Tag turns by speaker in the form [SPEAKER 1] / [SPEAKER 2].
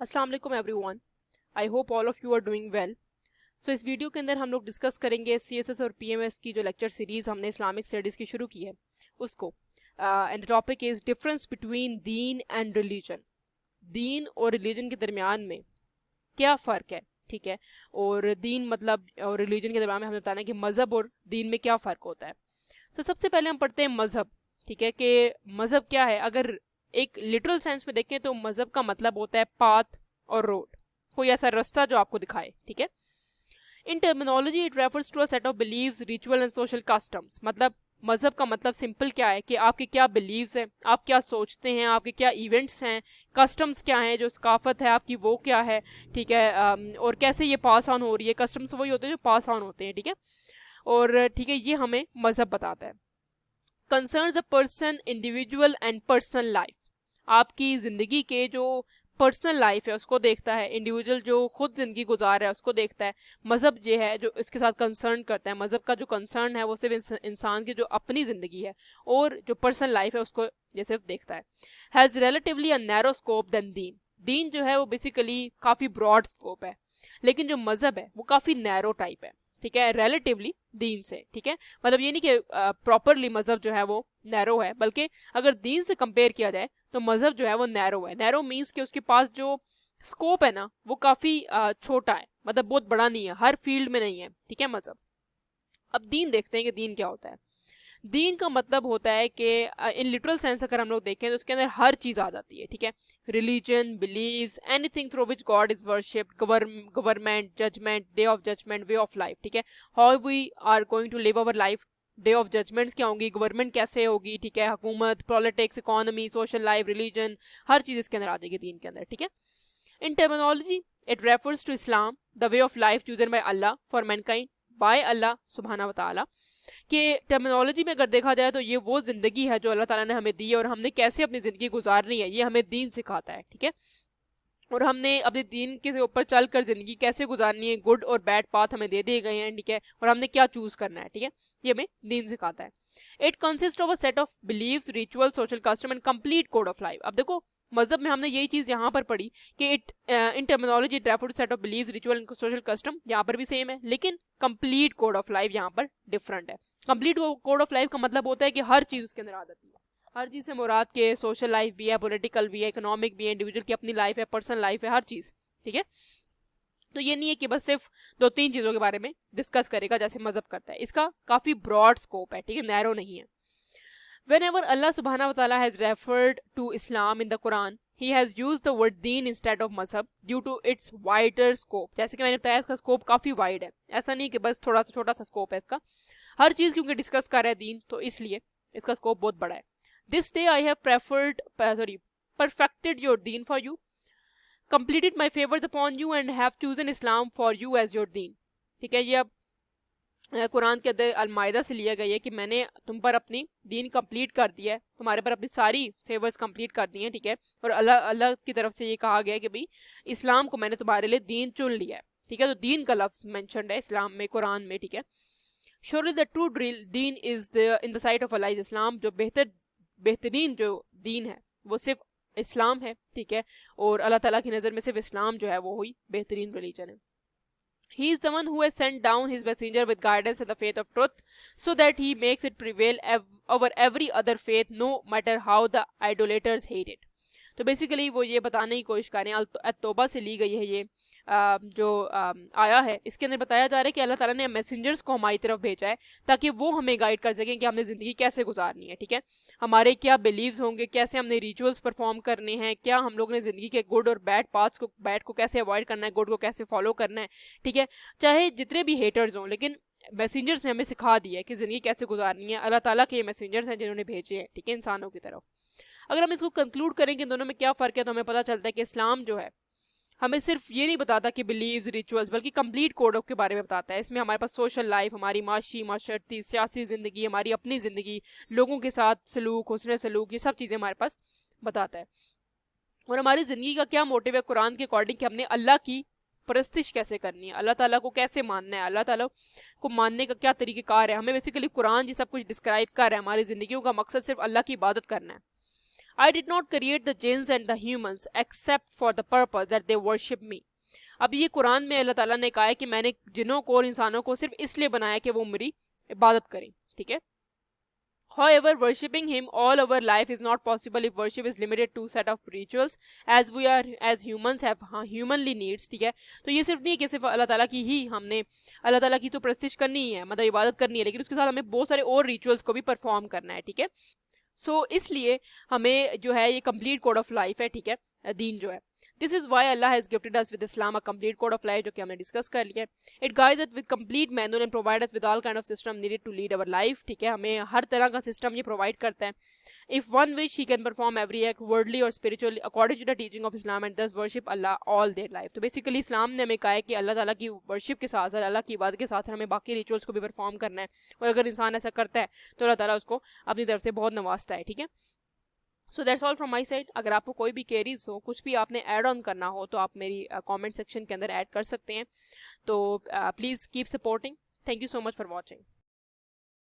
[SPEAKER 1] अस्सलाम वालेकुम everyone. I hope all of you are doing well. So इस video के अंदर हम लोग डिस्कस करेंगे CSS और PMS की जो लेक्चर सीरीज हमने इस्लामिक स्टडीज़ की शुरू की है उसको। And the topic is difference between Deen and religion. दीन और रिलीजन के दरमियान में क्या फ़र्क है, ठीक है। और दीन मतलब और रिलीजन के दरमियान में हमें बताना है कि मज़हब और दीन में क्या फ़र्क होता है। तो सबसे पहले हम पढ़ते हैं मज़हब, ठीक है, कि मज़हब क्या है। अगर एक लिटरल सेंस में देखें तो मज़हब का मतलब होता है पाथ और रोड, कोई ऐसा रास्ता जो आपको दिखाए, ठीक है। In terminology it refers to a set of beliefs, ritual and social customs. मतलब मज़हब का मतलब सिंपल क्या है कि आपके क्या बिलीव्स हैं, आप क्या सोचते हैं, आपके क्या इवेंट्स हैं, कस्टम्स क्या हैं, जो सकाफत है आपकी वो क्या है, ठीक है। और कैसे ये पास ऑन हो रही है। कस्टम्स वही होते हैं जो पास ऑन होते हैं, ठीक है। और ठीक है, ये हमें मज़हब बताता है। Concerns a person, individual and personal life. आपकी ज़िंदगी के जो पर्सनल लाइफ है उसको देखता है, इंडिविजुअल जो खुद ज़िंदगी गुजार रहा है उसको देखता है। मज़हब ये है जो इसके साथ कंसर्न करता है। मज़हब का जो कंसर्न है वो सिर्फ इंसान की जो अपनी ज़िंदगी है और जो पर्सनल लाइफ है उसको ये सिर्फ देखता है। Has relatively a narrow scope than दीन। दीन जो है वो बेसिकली काफ़ी ब्रॉड स्कोप है, लेकिन जो मज़हब है वो काफ़ी नैरो टाइप है, ठीक है, रिलेटिवली दीन से, ठीक है। मतलब ये नहीं कि प्रॉपरली मज़हब जो है वो नैरो है, बल्कि अगर दीन से कंपेयर किया जाए तो मज़हब जो है वो नैरो है। नैरो मीन्स कि उसके पास जो स्कोप है ना वो काफ़ी छोटा है, मतलब बहुत बड़ा नहीं है, हर फील्ड में नहीं है, ठीक है मज़हब। अब दीन देखते हैं कि दीन क्या होता है। दीन का मतलब होता है कि इन लिटरल सेंस अगर हम लोग देखें तो उसके अंदर हर चीज़ आ जाती है, ठीक है। Religion, beliefs, anything through which God is worshipped, government, judgment, day of judgment, way of life, ठीक है। How we are going to live our life. Day of judgments क्या होंगी, गवर्नमेंट कैसे होगी, ठीक है, हुकूमत, politics, economy, social life, religion, हर चीज़ इसके अंदर आ जाएगी दीन के अंदर, ठीक है। In terminology it refers to Islam, the way of life chosen by Allah for Mankind, bye अल्लाह सुब्हाना व तआला। कि टर्मिनोलॉजी में अगर देखा जाए तो ये वो ज़िंदगी है जो अल्लाह ताला ने हमें दी है और हमने कैसे अपनी ज़िंदगी गुजारनी है ये हमें दीन सिखाता है, ठीक है। और हमने अपने दीन के ऊपर चल कर ज़िंदगी कैसे गुजारनी है, गुड और बैड पाथ हमें दे दिए गए हैं, ठीक है, और हमने क्या चूज़ करना है, ठीक है, ये हमें दीन सिखाता है। It consist of a set of beliefs, ritual, social custom and complete code of life. अब देखो मजहब में हमने यही चीज़ यहाँ पर पढ़ी कि it in terminology it refer to set of beliefs, ritual and social custom, यहाँ पर भी सेम है, लेकिन कंप्लीट कोड ऑफ लाइफ यहाँ पर डिफरेंट है। कंप्लीट कोड ऑफ लाइफ का मतलब होता है कि हर चीज़ उसके अंदर आ जाती है। हर चीज़ से मुराद के सोशल लाइफ भी है, पॉलिटिकल भी है, इकोनॉमिक भी है, इंडिविजुअल की अपनी लाइफ है, पर्सनल लाइफ है, हर चीज़, ठीक है। तो ये नहीं है कि बस सिर्फ दो तीन चीज़ों के बारे में डिस्कस करेगा जैसे मजहब करता है। इसका काफ़ी ब्रॉड स्कोप है, ठीक है, नैरो नहीं है। Whenever Allah subhanahu wa ta'ala has referred to Islam in the Quran, he has used the word deen instead of mazhab due to its wider scope। जैसे कि मैंने बताया इसका स्कोप काफ़ी वाइड है, ऐसा नहीं कि बस थोड़ा सा छोटा सा स्कोप है इसका। हर चीज़ क्योंकि डिस्कस कर रहा है दीन तो इसलिए इसका स्कोप बहुत बड़ा है। This day I have perfected your deen for you, completed my favors upon you and have chosen Islam for you as your deen। ठीक है, ये अब कुरान के अंदर अलमायदा से लिया गया है कि मैंने तुम पर अपनी दीन कंप्लीट कर दिया है, तुम्हारे पर अपनी सारी फेवर्स कंप्लीट कर दी हैं, ठीक है। और अल्लाह अल्लाह की तरफ से ये कहा गया है कि भाई इस्लाम को मैंने तुम्हारे लिए दीन चुन लिया है, ठीक है। तो दीन का लफ्ज मेंशन्ड है इस्लाम में, कुरान में, ठीक है। Surely the true Deen is the in the site of Allah is इस्लाम। जो बेहतरीन जो दीन है वो सिर्फ इस्लाम है, ठीक है। और अल्लाह ताला की नज़र में सिर्फ इस्लाम जो है वो हुई बेहतरीन रिलीजन है। He is the one who has sent down his messenger with guidance and the faith of truth, so that he makes it prevail over every other faith, no matter how the idolaters hate it। तो basically वो ये बताने की कोशिश कर रहे हैं, तौबा से ली गई है ये जो आया है, इसके अंदर बताया जा रहा है कि अल्लाह ताला ने मैसेंजर्स को हमारी तरफ भेजा है ताकि वो हमें गाइड कर सकें कि हमने ज़िंदगी कैसे गुजारनी है, ठीक है। हमारे क्या बिलीव्स होंगे, कैसे हमने रिचुअल्स परफॉर्म करने हैं, क्या हम लोग ने ज़िंदगी के गुड और बैड को कैसे अवॉइड करना है, गुड को कैसे फॉलो करना है, ठीक है। चाहे जितने भी हेटर्स हों, लेकिन मैसेंजर्स ने हमें सिखा दिया है कि ज़िंदगी कैसे गुजारनी है। अल्लाह ताला के ये मैसेंजर्स हैं जिन्होंने भेजे हैं, ठीक है, इंसानों की तरफ। अगर हम इसको कंक्लूड करें कि दोनों में क्या फ़र्क है तो हमें पता चलता है कि इस्लाम जो है हमें सिर्फ ये नहीं बताता कि बिलीव्स, रिचुअल्स, बल्कि कंप्लीट कोड ऑफ के बारे में बताता है। इसमें हमारे पास सोशल लाइफ, हमारी माशी, माशरती, सियासी ज़िंदगी, हमारी अपनी ज़िंदगी, लोगों के साथ सलूक, हुस्न सलूक, ये सब चीज़ें हमारे पास बताता है। और हमारी ज़िंदगी का क्या मोटिव है कुरान के अकॉर्डिंग कि हमने अल्लाह की परस्तिश कैसे करनी है, अल्लाह ताला को कैसे मानना है, अल्लाह ताला को मानने का क्या तरीक़ेकार है। हमें बेसिकली कुरान जी सब कुछ डिस्क्राइब कर रहा है। हमारी ज़िंदगियों का मकसद सिर्फ अल्लाह की इबादत करना है। I did not create the jeans and the humans except for the purpose that they worship me. अब ये कुरान में अल्लाह ताला ने कहा है कि मैंने जिन्नों को और इंसानों को सिर्फ इसलिए बनाया कि वो मेरी इबादत करें, ठीक है। However, worshipping him all our life is not possible if worship is limited to set of rituals as we are as humans have humanly needs, ठीक है। तो ये सिर्फ नहीं है कि सिर्फ अल्लाह ताला की ही हमने अल्लाह ताला की तो प्रस्तिश करनी ही है, मतलब इबादत करनी है, लेकिन उसके साथ हमें बहुत सारे और रिचुअल्स को भी परफॉर्म करना है, ठीक है। सो इसलिए हमें जो है ये कंप्लीट कोड ऑफ लाइफ है, ठीक है, दीन जो है। This is why Allah has gifted us with Islam a complete code of life, जो कि हमने डिस्कस कर लिया। It guides us with complete manual and provide us with all kind of system needed to lead our life, ठीक है। हमें हर तरह का सिस्टम ये प्रोवाइड करता है। If one wish he can perform every act worldly और spiritually according to the teaching of Islam and thus worship Allah all their life. तो बेसिकली इस्लाम ने हमें कहा है कि अल्लाह ताला की वर्शिप के साथ साथ, अल्लाह की इबादत के साथ हमें बाकी रिचुअल्स को भी परफॉर्म करना है, और अगर इंसान ऐसा करता है तो अल्लाह ताला उसको अपनी तरफ से बहुत नवाजता है, ठीक है। So that's all from my side. अगर आपको कोई भी क्वेरीज हो, कुछ भी आपने ऐड ऑन करना हो, तो आप मेरी कमेंट सेक्शन के अंदर ऐड कर सकते हैं। तो please keep supporting. Thank you so much for watching.